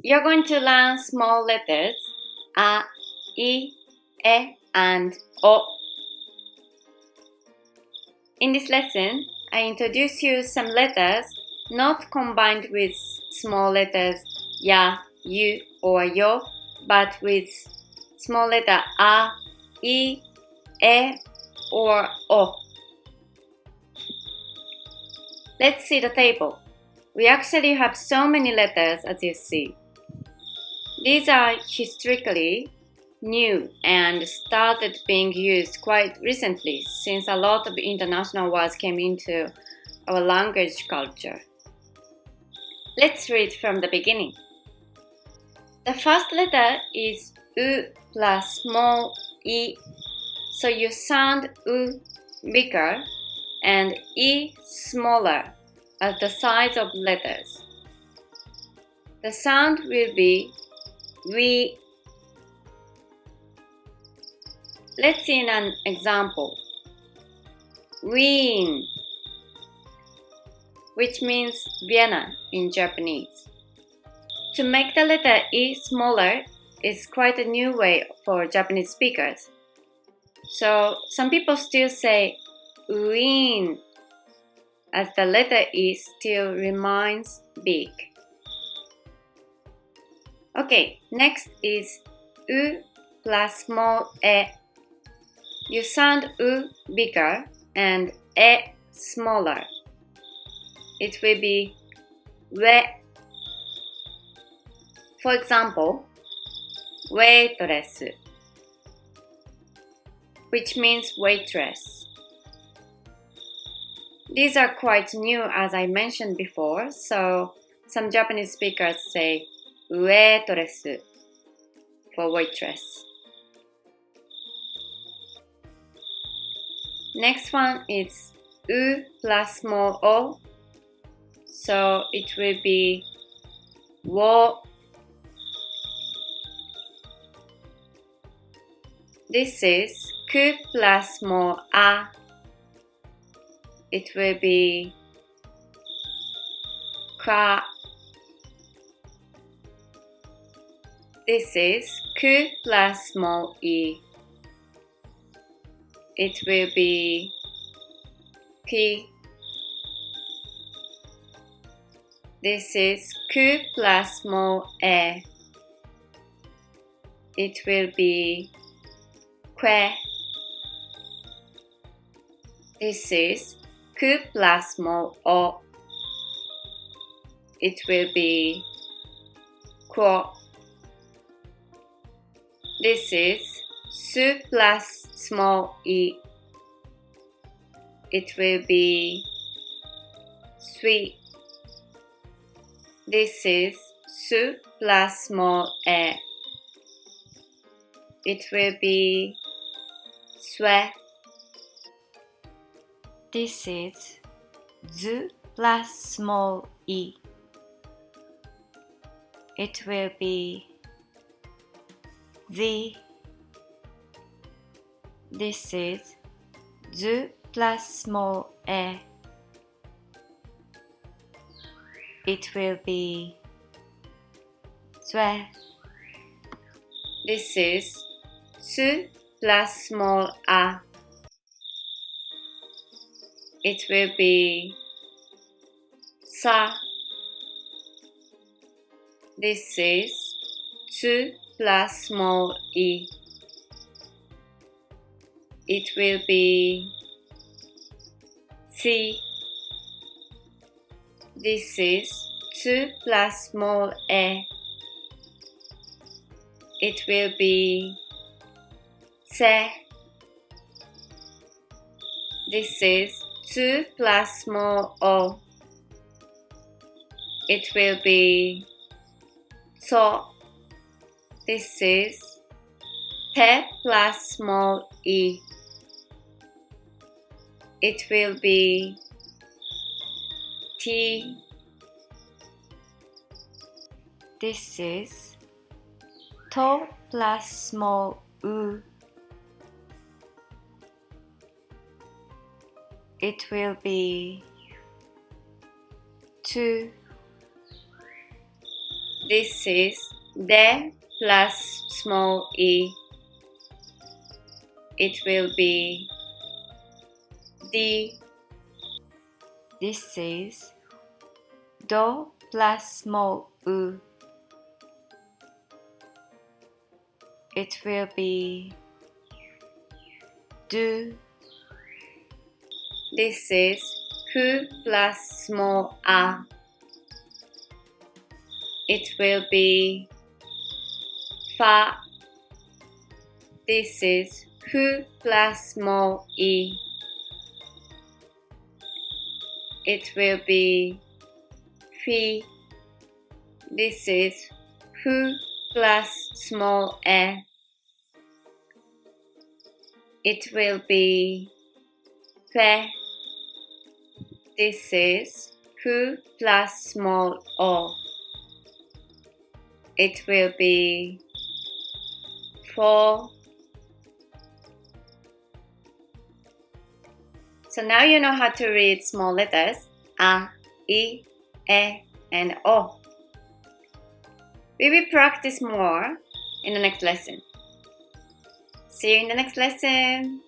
You're going to learn small letters a, I, e, and o. In this lesson, I introduce you some letters not combined with small letters ya, you, or yo, but with small letter a, I, e, or o. Let's see the table. We actually have so many letters as you see. These are historically new and started being used quite recently since a lot of international words came into our language culture. Let's read from the beginning. The first letter is U plus small I, so you sound U bigger and I smaller as the size of letters. The sound will be we. Let's see an example. Wien, which means Vienna in Japanese. To make the letter I smaller is quite a new way for Japanese speakers. So some people still say Wien, as the letter I still remains big. Okay, next is U plus small e. You sound U bigger and e smaller. It will be we. For example, waitress, which means waitress. These are quite new as I mentioned before, so some Japanese speakers say waitress for waitress. Next one is U plus small o, so it will be wo. This is ku plus small a. It will be kwa. This is ku plus small I. It will be ki. This is ku plus small e. It will be que. This is ku plus small o. It will be quo. This is su plus small I. It will be sui. This is su plus small e. It will be sue. This is zu plus small I. It will be z. This is zu plus small e. It will be sue. This is su plus small a. It will be sa. This is su plus small I. It will be si. This is su plus small e. It will be se. This is su plus small o. It will be so. This is pe plus small I. It will be t. This is to plus small u. It will be to. This is de plus small e. It will be di. This is do plus small u. It will be do. This is hu plus small a. It will be fa. This is hu plus small e. It will be fi. This is hu plus small e. It will be fe. This is hu plus small o. It will be for. So now you know how to read small letters a, I, e, and o. We will practice more in the next lesson. See you in the next lesson.